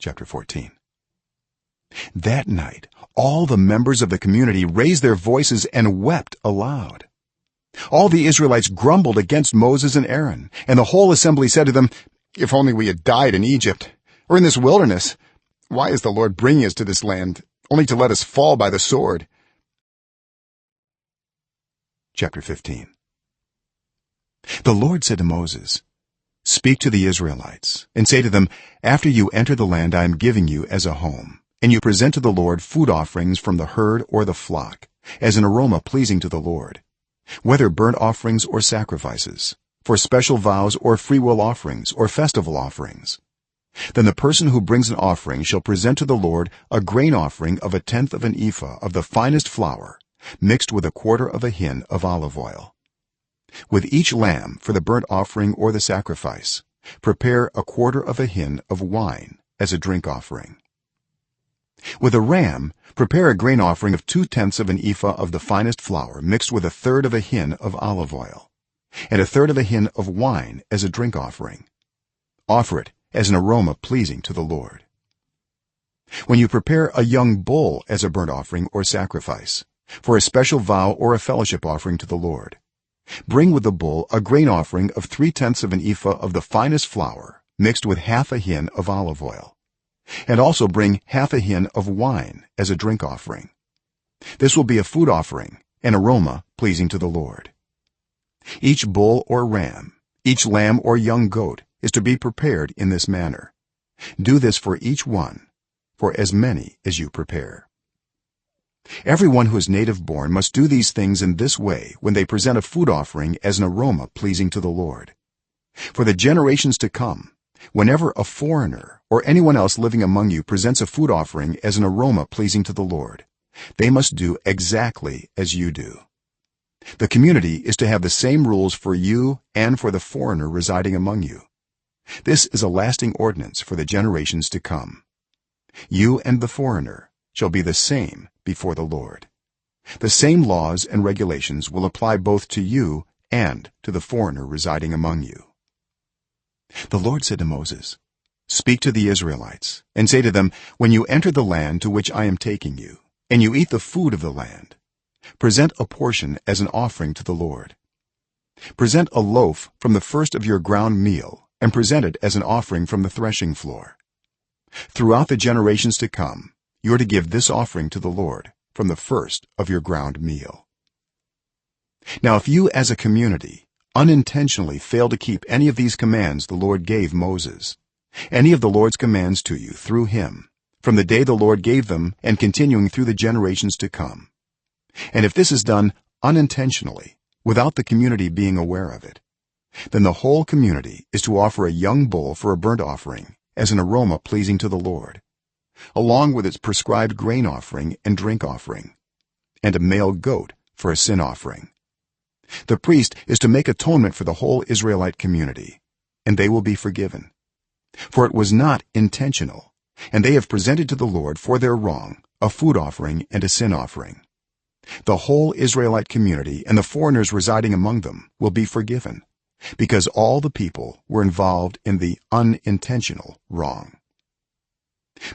chapter 14. That night all the members of the community raised their voices and wept aloud. All the Israelites grumbled against Moses and Aaron, and the whole assembly said to them, "If only we had died in Egypt or in this wilderness. Why is the Lord bringing us to this land only to let us fall by the sword?" Chapter 15. The Lord said to Moses, "Speak to the Israelites and say to them, after you enter the land I am giving you as a home, and you present to the Lord food offerings from the herd or the flock as an aroma pleasing to the Lord, whether burnt offerings or sacrifices, for special vows or freewill offerings or festival offerings, then the person who brings an offering shall present to the Lord a grain offering of 1/10 of an ephah of the finest flour mixed with 1/4 of a hin of olive oil. With each lamb for the burnt offering or the sacrifice prepare 1/4 of a hin of wine as a drink offering. With a ram prepare a grain offering of 2/10 of an ephah of the finest flour mixed with 1/3 of a hin of olive oil and 1/3 of a hin of wine as a drink offering. Offer it as an aroma pleasing to the Lord. When you prepare a young bull as a burnt offering or sacrifice for a special vow or a fellowship offering to the Lord, bring with the bull a grain offering of 3/10 of an ephah of the finest flour mixed with 1/2 a hin of olive oil, and also bring 1/2 a hin of wine as a drink offering. This will be a food offering, an aroma pleasing to the Lord. Each bull or ram, each lamb or young goat is to be prepared in this manner. Do this for each one, for as many as you prepare. Everyone who is native born must do these things in this way when they present a food offering as an aroma pleasing to the Lord. For the generations to come, whenever a foreigner or anyone else living among you presents a food offering as an aroma pleasing to the Lord, they must do exactly as you do. The community is to have the same rules for you and for the foreigner residing among you. This is a lasting ordinance for the generations to come. You and the foreigner shall be the same before the Lord. The same laws and regulations will apply both to you and to the foreigner residing among you. The Lord said to Moses, "Speak to the Israelites and say to them, when you enter the land to which I am taking you and you eat the food of the land, present a portion as an offering to the Lord. Present a loaf from the first of your ground meal and present it as an offering from the threshing floor. Throughout the generations to come you are to give this offering to the Lord from the first of your ground meal." Now if you as a community unintentionally fail to keep any of these commands the Lord gave Moses, any of the Lord's commands to you through him from the day the Lord gave them and continuing through the generations to come, and if this is done unintentionally without the community being aware of it, then the whole community is to offer a young bull for a burnt offering as an aroma pleasing to the Lord, along with its prescribed grain offering and drink offering, and a male goat for a sin offering. The priest is to make atonement for the whole Israelite community, and they will be forgiven, for it was not intentional, and they have presented to the Lord for their wrong a food offering and a sin offering. The whole Israelite community and the foreigners residing among them will be forgiven, because all the people were involved in the unintentional wrong.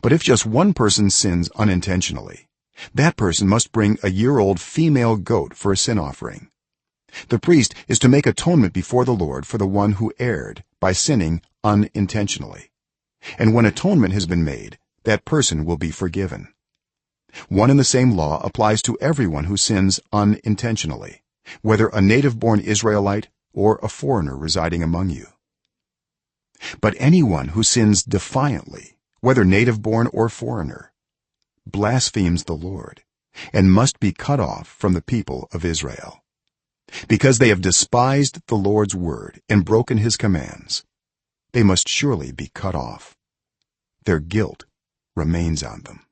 But if just one person sins unintentionally, that person must bring a year-old female goat for a sin offering. The priest is to make atonement before the Lord for the one who erred by sinning unintentionally, and when atonement has been made, that person will be forgiven. One and the same law applies to everyone who sins unintentionally, whether a native-born Israelite or a foreigner residing among you. But anyone who sins defiantly, whether native-born or foreigner, blasphemes the Lord and must be cut off from the people of Israel. Because they have despised the Lord's word and broken his commands, they must surely be cut off. Their guilt remains on them.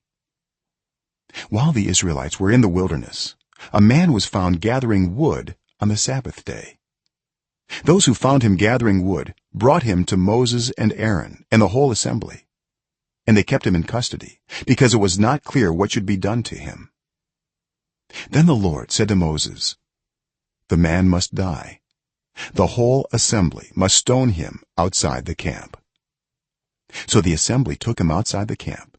While the Israelites were in the wilderness, a man was found gathering wood on the Sabbath day. Those who found him gathering wood brought him to Moses and Aaron and the whole assembly, and they kept him in custody because it was not clear what should be done to him. Then the Lord said to Moses, "The man must die. The whole assembly must stone him outside the camp." so the assembly took him outside the camp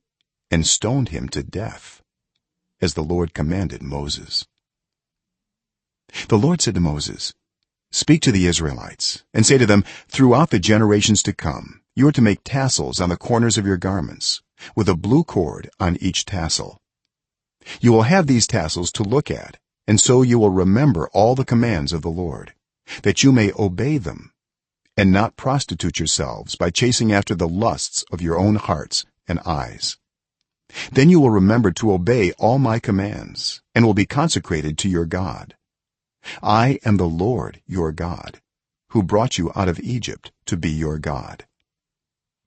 and stoned him to death as the lord commanded moses. The lord said to moses, speak to the israelites and say to them, throughout the generations to come you are to make tassels on the corners of your garments with a blue cord on each tassel. You will have these tassels to look at, and so you will remember all the commands of the lord, that you may obey them and not prostitute yourselves by chasing after the lusts of your own hearts and eyes. Then you will remember to obey all my commands and will be consecrated to your god. I am the lord your god, who brought you out of egypt to be your god.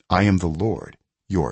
I am the lord your